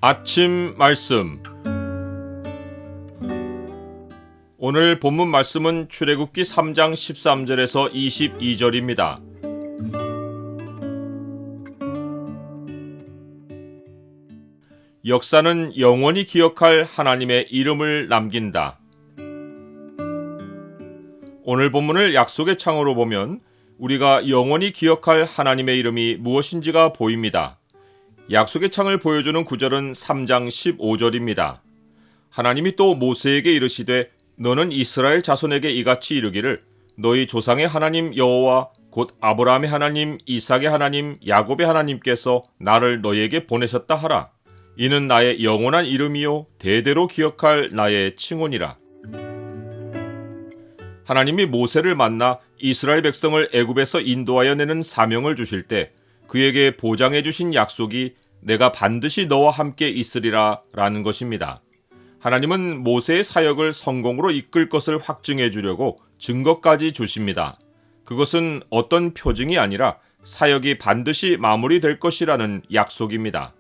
아침 말씀. 오늘 본문 말씀은 출애굽기 3장 13절에서 22절입니다. 역사는 영원히 기억할 하나님의 이름을 남긴다. 오늘 본문을 약속의 창으로 보면 우리가 영원히 기억할 하나님의 이름이 무엇인지가 보입니다. 약속의 창을 보여주는 구절은 3장 15절입니다. 하나님이 또 모세에게 이르시되 너는 이스라엘 자손에게 이같이 이르기를 너희 조상의 하나님 여호와 곧 아브라함의 하나님, 이삭의 하나님, 야곱의 하나님께서 나를 너희에게 보내셨다 하라. 이는 나의 영원한 이름이요 대대로 기억할 나의 칭호니라. 하나님이 모세를 만나 이스라엘 백성을 애굽에서 인도하여 내는 사명을 주실 때 그에게 보장해 주신 약속이 내가 반드시 너와 함께 있으리라 라는 것입니다. 하나님은 모세의 사역을 성공으로 이끌 것을 확증해 주려고 증거까지 주십니다. 그것은 어떤 표징이 아니라 사역이 반드시 마무리될 것이라는 약속입니다.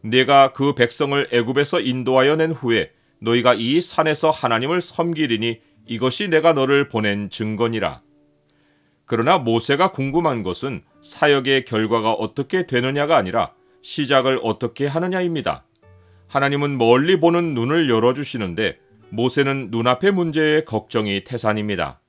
내가 그 백성을 애굽에서 인도하여 낸 후에 너희가 이 산에서 하나님을 섬기리니 이것이 내가 너를 보낸 증거니라. 그러나 모세가 궁금한 것은 사역의 결과가 어떻게 되느냐가 아니라 시작을 어떻게 하느냐입니다. 하나님은 멀리 보는 눈을 열어주시는데 모세는 눈앞의 문제에 걱정이 태산입니다.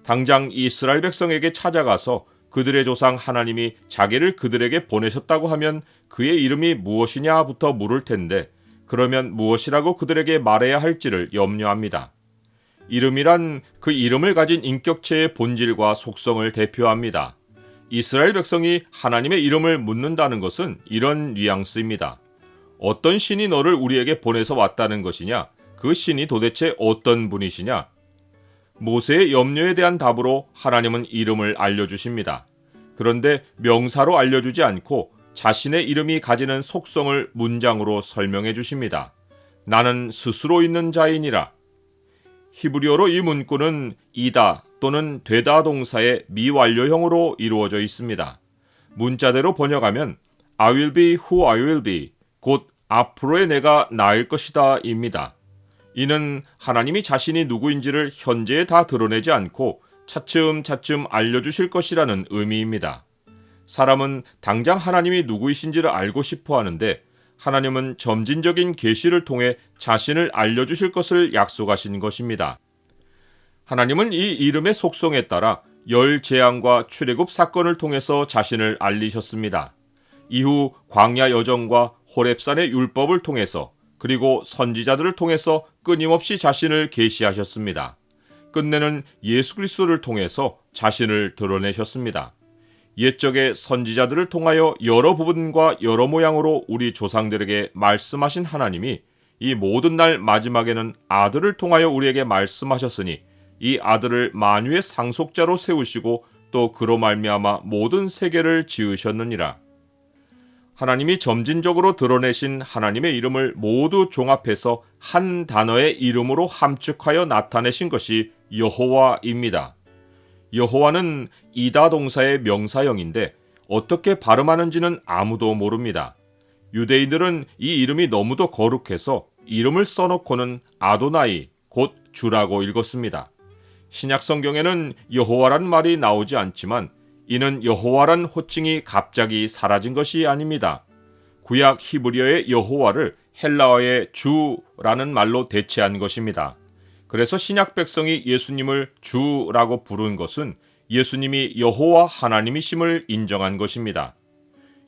당장 이스라엘 백성에게 찾아가서 그들의 조상 하나님이 자기를 그들에게 보내셨다고 하면 그의 이름이 무엇이냐부터 물을 텐데 그러면 무엇이라고 그들에게 말해야 할지를 염려합니다. 이름이란 그 이름을 가진 인격체의 본질과 속성을 대표합니다. 이스라엘 백성이 하나님의 이름을 묻는다는 것은 이런 뉘앙스입니다. 어떤 신이 너를 우리에게 보내서 왔다는 것이냐? 그 신이 도대체 어떤 분이시냐? 모세의 염려에 대한 답으로 하나님은 이름을 알려주십니다. 그런데 명사로 알려주지 않고 자신의 이름이 가지는 속성을 문장으로 설명해 주십니다. 나는 스스로 있는 자이니라. 히브리어로 이 문구는 이다 또는 되다 동사의 미완료형으로 이루어져 있습니다. 문자대로 번역하면 I will be who I will be, 곧 앞으로의 내가 나일 것이다 입니다. 이는 하나님이 자신이 누구인지를 현재에 다 드러내지 않고 차츰차츰 알려주실 것이라는 의미입니다. 사람은 당장 하나님이 누구이신지를 알고 싶어 하는데 하나님은 점진적인 계시를 통해 자신을 알려주실 것을 약속하신 것입니다. 하나님은 이 이름의 속성에 따라 열 재앙과 출애굽 사건을 통해서 자신을 알리셨습니다. 이후 광야 여정과 호렙산의 율법을 통해서 그리고 선지자들을 통해서 끊임없이 자신을 계시하셨습니다. 끝내는 예수 그리스도를 통해서 자신을 드러내셨습니다. 옛적의 선지자들을 통하여 여러 부분과 여러 모양으로 우리 조상들에게 말씀하신 하나님이 이 모든 날 마지막에는 아들을 통하여 우리에게 말씀하셨으니 이 아들을 만유의 상속자로 세우시고 또 그로 말미암아 모든 세계를 지으셨느니라. 하나님이 점진적으로 드러내신 하나님의 이름을 모두 종합해서 한 단어의 이름으로 함축하여 나타내신 것이 여호와입니다. 여호와는 이다 동사의 명사형인데 어떻게 발음하는지는 아무도 모릅니다. 유대인들은 이 이름이 너무도 거룩해서 이름을 써놓고는 아도나이, 곧 주라고 읽었습니다. 신약 성경에는 여호와란 말이 나오지 않지만 이는 여호와란 호칭이 갑자기 사라진 것이 아닙니다. 구약 히브리어의 여호와를 헬라어의 주라는 말로 대체한 것입니다. 그래서 신약 백성이 예수님을 주라고 부른 것은 예수님이 여호와 하나님이심을 인정한 것입니다.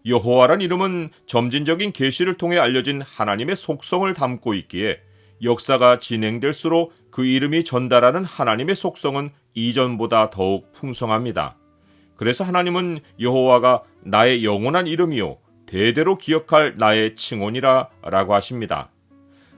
여호와란 이름은 점진적인 계시를 통해 알려진 하나님의 속성을 담고 있기에 역사가 진행될수록 그 이름이 전달하는 하나님의 속성은 이전보다 더욱 풍성합니다. 그래서 하나님은 여호와가 나의 영원한 이름이요 대대로 기억할 나의 칭호니라 라고 하십니다.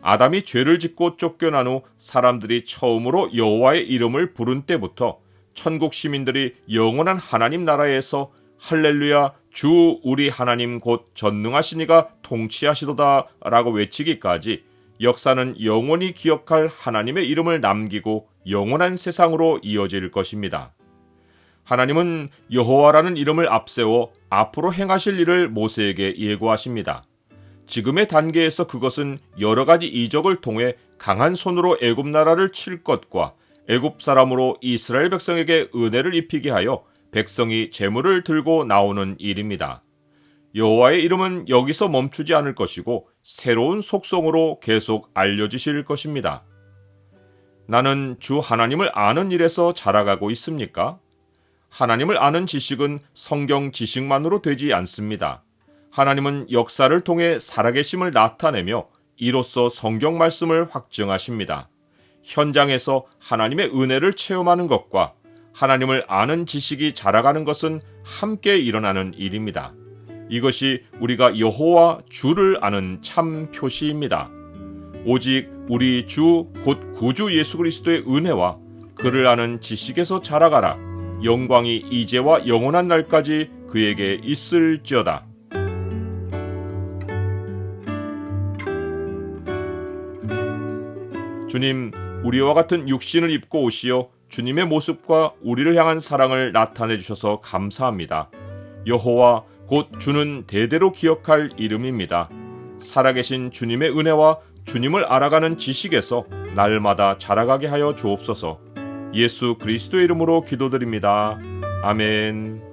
아담이 죄를 짓고 쫓겨난 후 사람들이 처음으로 여호와의 이름을 부른 때부터 천국 시민들이 영원한 하나님 나라에서 할렐루야 주 우리 하나님 곧 전능하시니가 통치하시도다 라고 외치기까지 역사는 영원히 기억할 하나님의 이름을 남기고 영원한 세상으로 이어질 것입니다. 하나님은 여호와라는 이름을 앞세워 앞으로 행하실 일을 모세에게 예고하십니다. 지금의 단계에서 그것은 여러 가지 이적을 통해 강한 손으로 애굽 나라를 칠 것과 애굽 사람으로 이스라엘 백성에게 은혜를 입히게 하여 백성이 재물을 들고 나오는 일입니다. 여호와의 이름은 여기서 멈추지 않을 것이고 새로운 속성으로 계속 알려지실 것입니다. 나는 주 하나님을 아는 일에서 자라가고 있습니까? 하나님을 아는 지식은 성경 지식만으로 되지 않습니다. 하나님은 역사를 통해 살아계심을 나타내며 이로써 성경 말씀을 확증하십니다. 현장에서 하나님의 은혜를 체험하는 것과 하나님을 아는 지식이 자라가는 것은 함께 일어나는 일입니다. 이것이 우리가 여호와 주를 아는 참 표시입니다. 오직 우리 주 곧 구주 예수 그리스도의 은혜와 그를 아는 지식에서 자라가라. 영광이 이제와 영원한 날까지 그에게 있을지어다. 주님, 우리와 같은 육신을 입고 오시어 주님의 모습과 우리를 향한 사랑을 나타내 주셔서 감사합니다. 여호와 곧 주는 대대로 기억할 이름입니다. 살아계신 주님의 은혜와 주님을 알아가는 지식에서 날마다 자라가게 하여 주옵소서. 예수 그리스도의 이름으로 기도드립니다. 아멘.